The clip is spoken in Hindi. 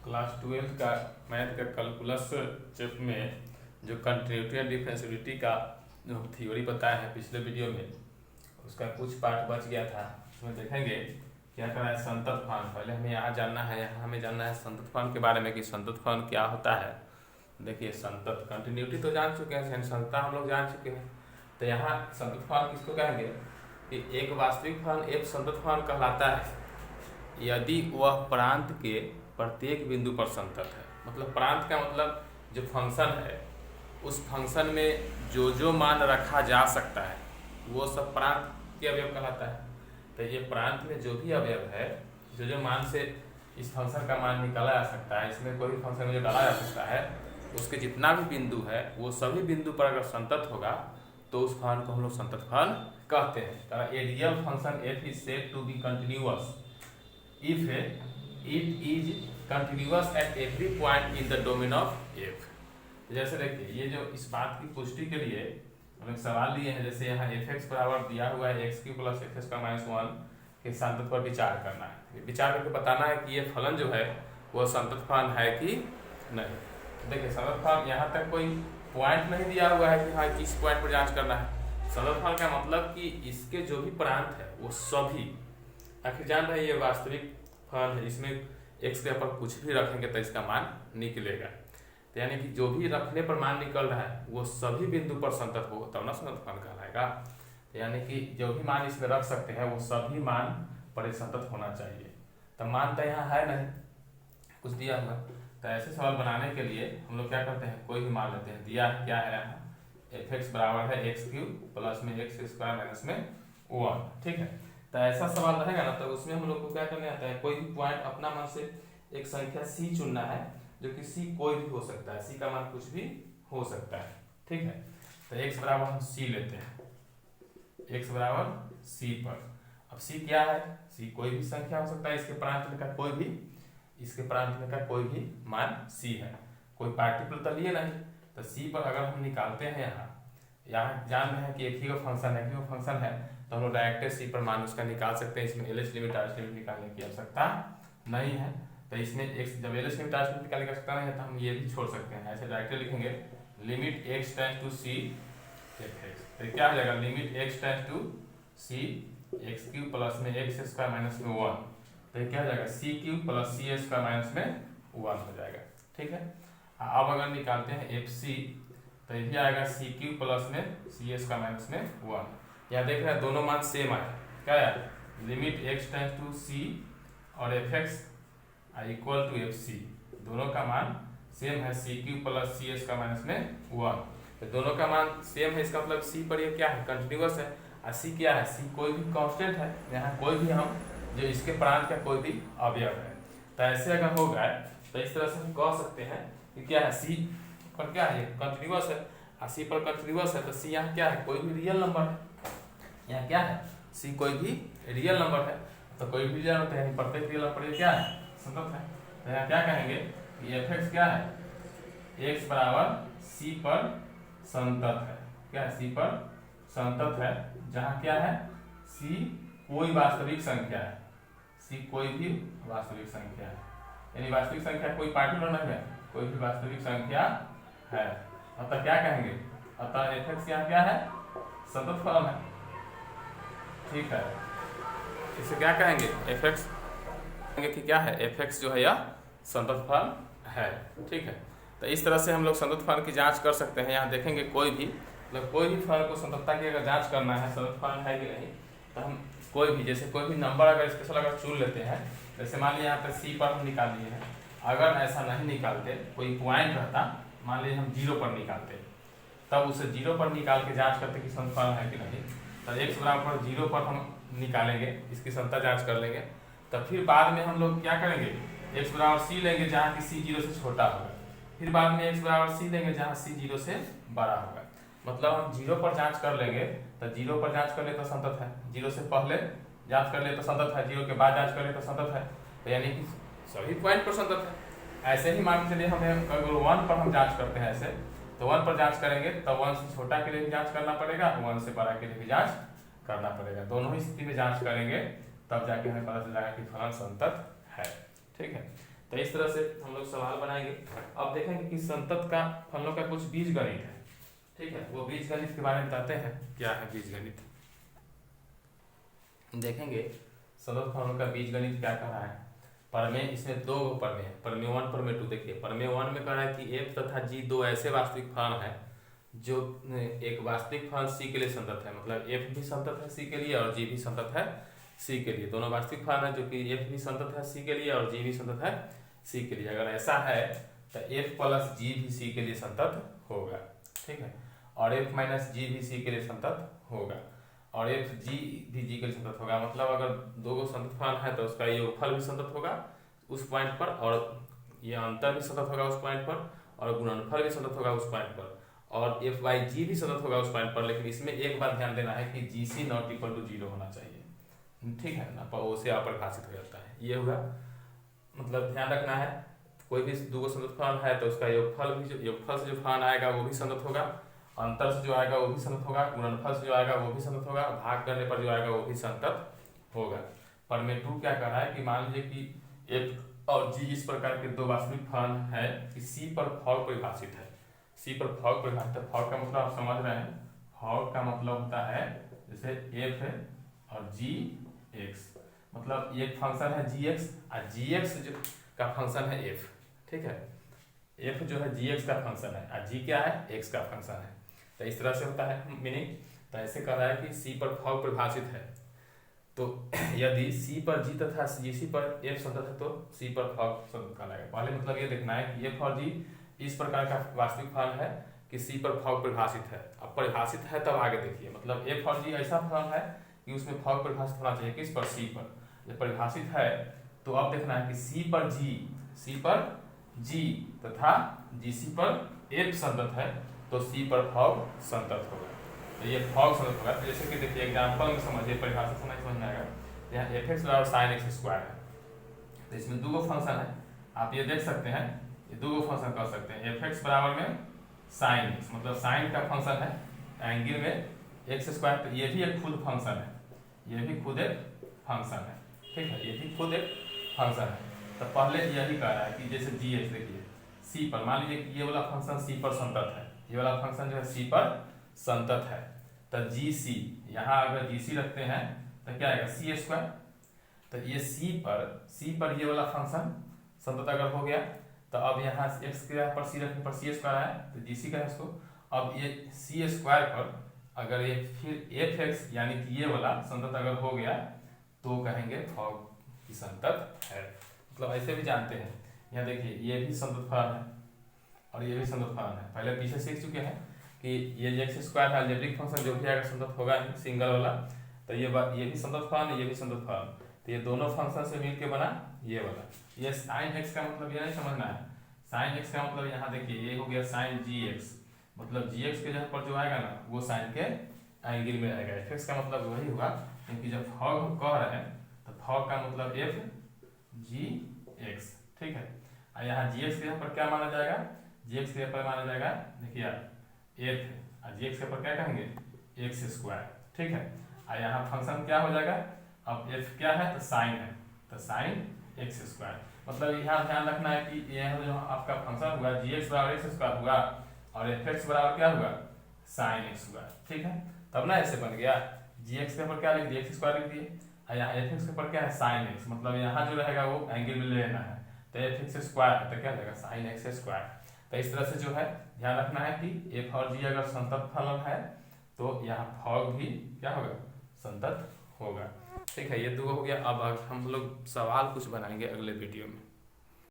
क्लास 12 का मैथ का कैलकुलस चैप्टर में जो कंटिन्यूटी एंड डिफरेंशियबिलिटी का जो थ्योरी बताया है पिछले वीडियो में, उसका कुछ पार्ट बच गया था। उसमें देखेंगे क्या करना है। संतत फलन, पहले हमें यहाँ जानना है, यहाँ हमें जानना है संतत फलन के बारे में कि संतत फलन क्या होता है। देखिए संतत, कंटिन्यूटी तो जान चुके हैं, संततता हम लोग जान चुके हैं। तो यहाँ संतत फलन किसको कहेंगे कि एक वास्तविक फलन एक संतत फलन कहलाता है यदि वह प्रांत के प्रत्येक बिंदु पर संतत है। मतलब प्रांत का मतलब जो फंक्शन है उस फंक्शन में जो मान रखा जा सकता है वो सब प्रांत के अवयव कहलाता है। तो ये प्रांत में जो भी अवयव है, जो मान से इस फंक्शन का मान निकाला जा सकता है, इसमें कोई भी फंक्शन में जो डाला जा सकता है, उसके जितना भी बिंदु है वो सभी बिंदु पर अगर संतत होगा तो उस फलन को हम लोग संतत फलन कहते हैं। A real function f is said to be continuous if it is continuous at every point in the domain of f। जैसे देखिए ये जो इस बात की पुष्टि के लिए हम एक सवाल लिए हैं, जैसे यहाँ fx बराबर दिया हुआ है x cube plus x square minus 1 के संतत पर विचार करना है। विचार करके बताना है कि ये फलन जो है वो संतत फलन है कि नहीं। देखिए संतत फलन यहाँ तक कोई पॉइंट नहीं दिया हुआ है कि हाँ किस पॉइंट पर जांच करना है। संतत फलन का मतलब कि इसके जो भी प्रांत है वो सभी, आखिर जान रहे हैं ये वास्तविक फलन है, इसमें x के ऊपर कुछ भी रखेंगे तो इसका मान निकलेगा। तो यानी कि जो भी रखने पर मान निकल रहा है वो सभी बिंदु पर संतत हो तब ना संतत फलन कहलाएगा। तो यानी कि जो भी मान इसमें रख सकते हैं वो सभी मान पर संतत होना चाहिए। तो मान तो यहाँ है नहीं, कुछ दिया हुआ। तो ऐसे सवाल बनाने के लिए हम लोग क्या करते हैं, कोई भी मान लेते हैं। दिया क्या है यहाँ f(x) बराबर है एक्स क्यूब प्लस में एक्स स्क्वायर माइनस में 1, ठीक है। तो ऐसा सवाल रहेगा ना, तो उसमें हम लोग को क्या करने आता है, कोई भी पॉइंट अपना मन से एक संख्या c चुनना है, जो कि c कोई भी हो सकता है, c का मान कुछ भी हो सकता है, ठीक है। तो x बराबर हम c लेते हैं, x बराबर c पर। अब c क्या है, c कोई भी संख्या हो सकता है, इसके प्रांत में का कोई भी, इसके प्रांत में का कोई भी मान c है, कोई पार्टिकुलर तो लिए नहीं। तो c पर अगर हम निकालते हैं, यहाँ जान रहे हैं कि एक ही फंक्शन है, क्यों फंक्शन है, तो हम लोग डायरेक्ट सी पर मान उसका निकाल सकते हैं। इसमें एलएच लिमिट आरएच लिमिट निकालने की आवश्यकता नहीं है। तो इसमें x जब एलएच लिमिट आरएच लिमिट निकालने की आवश्यकता नहीं है तो हम ये भी छोड़ सकते हैं। ऐसे डायरेक्ट लिखेंगे limit x tends to c f(x), तो क्या हो जाएगा limit x tends to c x cube plus में एक्स स्क्वायर माइनस में 1। तो क्या हो जाएगा c cube plus c square minus में 1 हो जाएगा, ठीक है। अब अगर निकालते हैं fc तो ये आएगा c क्यूब प्लस में c स्क्वायर माइनस में 1। यहाँ देख रहे हैं दोनों मान सेम आए, क्या है limit x tends to c और f(x) इक्वल टू fc, दोनों का मान सेम है, c cube plus c square minus में 1। तो दोनों का मान सेम है, इसका मतलब c पर ये क्या है, कंटिन्यूअस है। और c क्या है, c कोई भी कांस्टेंट है, यहाँ कोई भी हम जो इसके प्रांत का कोई भी अवयव है। तो ऐसे अगर हो गए तो इस तरह से हम कह सकते हैं कि क्या है, c पर क्या है कंटिन्यूअस है, और c पर कंटिन्यूअस है, तो c यहाँ क्या है, कोई भी रियल नंबर है। यहाँ क्या है, c कोई भी रियल नंबर है, तो कोई भी रियल नंबर है, प्रत्येक रियल नंबर क्या है, संतत है। तो यहाँ क्या कहेंगे कि f(x) क्या है, x बराबर c पर संतत है। क्या है, c पर संतत है, जहाँ क्या है c कोई वास्तविक संख्या है, c कोई भी वास्तविक संख्या है, यानी वास्तविक संख्या कोई पार्टिकुलर नहीं है, कोई भी वास्तविक संख्या है। अतः क्या कहेंगे, अतः f(x) यहाँ क्या है, संतत फलन है, ठीक है। इसे क्या कहेंगे, f(x) कहेंगे कि क्या है, f(x) जो है यह संतत फलन है, ठीक है। तो इस तरह से हम लोग संतत फलन की जांच कर सकते हैं। यहाँ देखेंगे कोई भी मतलब कोई भी फलन को संततता की अगर जांच करना है, संतत फलन है कि नहीं, तो हम कोई भी जैसे कोई भी नंबर अगर स्पेशल अगर चुन लेते हैं, जैसे मान लीजिए यहाँ पर c पर हम निकाल लिए हैं। अगर ऐसा नहीं निकालते, कोई पॉइंट रहता, मान लीजिए हम 0 पर निकालते, तब उसे 0 पर निकाल के जाँच करते कि संतत फलन है कि नहीं। तो x बराबर 0 पर हम निकालेंगे, इसकी संततता जांच कर लेंगे। तब फिर बाद में हम लोग क्या करेंगे, x बराबर c लेंगे जहाँ कि c 0 से छोटा होगा, फिर बाद में x बराबर c लेंगे जहाँ c 0 से बड़ा होगा। मतलब हम 0 पर जांच कर लेंगे, तो 0 पर जांच कर ले तो संतत है, 0 से पहले जांच कर ले तो संतत है, 0 के बाद जांच कर ले तो संतत है। तो यानी कि सभी पॉइंट पर संतत है। ऐसे ही मान के चलिए हमें अगर 1 पर हम जाँच करते हैं ऐसे, तो 1 पर जांच करेंगे तो 1 से छोटा के लिए भी जांच करना पड़ेगा, 1 से बड़ा के लिए भी जांच करना पड़ेगा। दोनों ही स्थिति में जांच करेंगे तब जाके हमें पता चल जाएगा कि फलन संतत है, ठीक है। तो इस तरह से हम लोग सवाल बनाएंगे। अब देखेंगे कि संतत का हम लोग का कुछ बीज गणित है, ठीक है, वो बीज गणित के बारे में बताते हैं क्या है बीज गणित। देखेंगे संतत फलनों का बीज गणित क्या कह रहा है। प्रमेय इसमें दो प्रमेय है, प्रमेय 1 प्रमेय 2। देखिए प्रमेय 1 में कह रहा है कि f तथा g दो ऐसे वास्तविक फलन है जो एक वास्तविक फलन c के लिए संतत है, मतलब f भी संतत है c के लिए और g भी संतत है c के लिए। दोनों वास्तविक फलन है जो कि f भी संतत है c के लिए और g भी संतत है c के लिए। अगर ऐसा है तो f प्लस g भी c के लिए संतत होगा, ठीक है, और f माइनस g भी c के लिए संतत होगा और f g भी g के लिए संतत होगा। मतलब अगर दो गो संतत फलन है तो उसका योगफल भी संतत होगा उस पॉइंट पर, और ये अंतर भी संतत होगा उस पॉइंट पर, और गुणनफल भी संतत होगा उस पॉइंट पर, और f बाई g भी संतत होगा उस पॉइंट पर। लेकिन इसमें एक बात ध्यान देना है कि gc नॉट इक्वल टू 0 होना चाहिए, ठीक है ना, पर उसे अपरिभाषित हो जाता है। ये होगा, मतलब ध्यान रखना है कोई भी दो गो संतत फलन है तो उसका योगफल भी, योगफल से जो फलन आएगा वो भी संतत होगा, अंतर से जो आएगा वो भी संतत होगा, गुणनफल से जो आएगा वो भी संतत होगा, भाग करने पर जो आएगा वो भी संतत होगा। प्रमेय 2 क्या कर रहा है कि मान लीजिए कि f और g इस प्रकार के दो वास्तविक फलन है कि c पर फॉग परिभाषित है, c पर फॉग परिभाषित है। फॉग का मतलब आप समझ रहे हैं, फॉग का मतलब होता है जैसे f है और gx, मतलब एक फंक्शन है gx और gx जो का फंक्शन है f, ठीक है, f जो है gx का फंक्शन है और g क्या है, x का फंक्शन है। तो इस तरह से होता है मीनिंग। तो ऐसे कह रहा है कि c पर फॉग परिभाषित है, तो यदि c पर g तथा gc पर f संतत है तो c पर फॉग संतत कहलाएगा। पहले मतलब ये देखना है कि f और g इस प्रकार का वास्तविक फलन है कि c पर फॉग परिभाषित है। अब परिभाषित है तब आगे देखिए, मतलब f और g ऐसा फलन है कि उसमें फॉग परिभाषित होना चाहिए किस पर, c पर। जब परिभाषित है तो अब देखना है कि c पर g तथा gc पर f संतत है तो c पर फॉग संतत होगा। तो ये फॉग संतत होगा। जैसे कि देखिए एग्जांपल में समझिए, परिभाषा समझ में आएगा। यहाँ f(x) बराबर sin x स्क्वायर है, तो इसमें दो गो फंक्शन है, आप ये देख सकते हैं, ये दो गो फंक्शन कर सकते हैं। f(x) बराबर में sin x, मतलब साइन का फंक्शन है एंगल में x स्क्वायर, तो ये भी एक खुद फंक्शन है, ये भी खुद एक फंक्शन है, ठीक है, ये भी खुद एक फंक्शन है। तो पहले यही कह रहा है कि जैसे gx देखिए c पर, मान लीजिए कि ये वाला फंक्शन c पर संतत है, ये वाला फंक्शन जो है c पर संतत है, तो gc यहाँ अगर gc रखते हैं तो क्या आएगा c स्क्वायर। तो ये c पर ये वाला फंक्शन संतत अगर हो गया तो अब यहाँ x के पर c रखने पर c स्क्वायर आया तो gc का है इसको। अब ये c स्क्वायर पर अगर ये फिर f(x) यानी कि ये वाला संतत अगर हो गया तो कहेंगे फॉग की संतत है। मतलब ऐसे भी जानते हैं, यहाँ देखिए ये भी संतत फलन है और ये भी संतत फलन है। पहले पीछे सीख चुके हैं कि ये x स्क्वायर है अलजेब्रिक फंक्शन जो भी आएगा संतत होगा ही, सिंगल वाला। तो ये भी संतत फलन है, ये भी संतत फलन, तो ये दोनों फंक्शन से मिलके बना ये वाला। ये sin x का मतलब ये नहीं समझना है, sin x का मतलब यहाँ देखिए ये हो गया sin gx, मतलब gx के जगह पर जो आएगा ना वो sin के एंगल में आएगा। f(x) का मतलब वही होगा, क्योंकि जब फॉग हम कह रहे हैं तो फॉग का मतलब f gx, ठीक है। और यहाँ gx के यहाँ पर क्या माना जाएगा, gx के यहाँ पर माना जाएगा देखिए f है और gx के पर क्या कहेंगे x स्क्वायर, ठीक है। और यहाँ फंक्शन क्या हो जाएगा, अब f क्या है तो साइन है, तो साइन x स्क्वायर। मतलब यहाँ ध्यान रखना है कि यह जो आपका फंक्शन हुआ gx बराबर x स्क्वायर हुआ और f(x) बराबर क्या हुआ साइन x स्क्वायर, ठीक है। तब ना ऐसे बन गया, gx के पर क्या लिख दिए x स्क्वायर लिख दिए, और यहाँ f(x) के पर क्या है साइन x, मतलब यहाँ जो रहेगा वो एंगल में लेना है, तो f(x) स्क्वायर है तो क्या रहेगा साइन x स्क्वायर। तो इस तरह से जो है ध्यान रखना है कि f और g अगर संतत फलन है तो यहाँ फॉग भी क्या होगा संतत होगा, ठीक है। ये दो हो गया। अब हम लोग सवाल कुछ बनाएंगे अगले वीडियो में।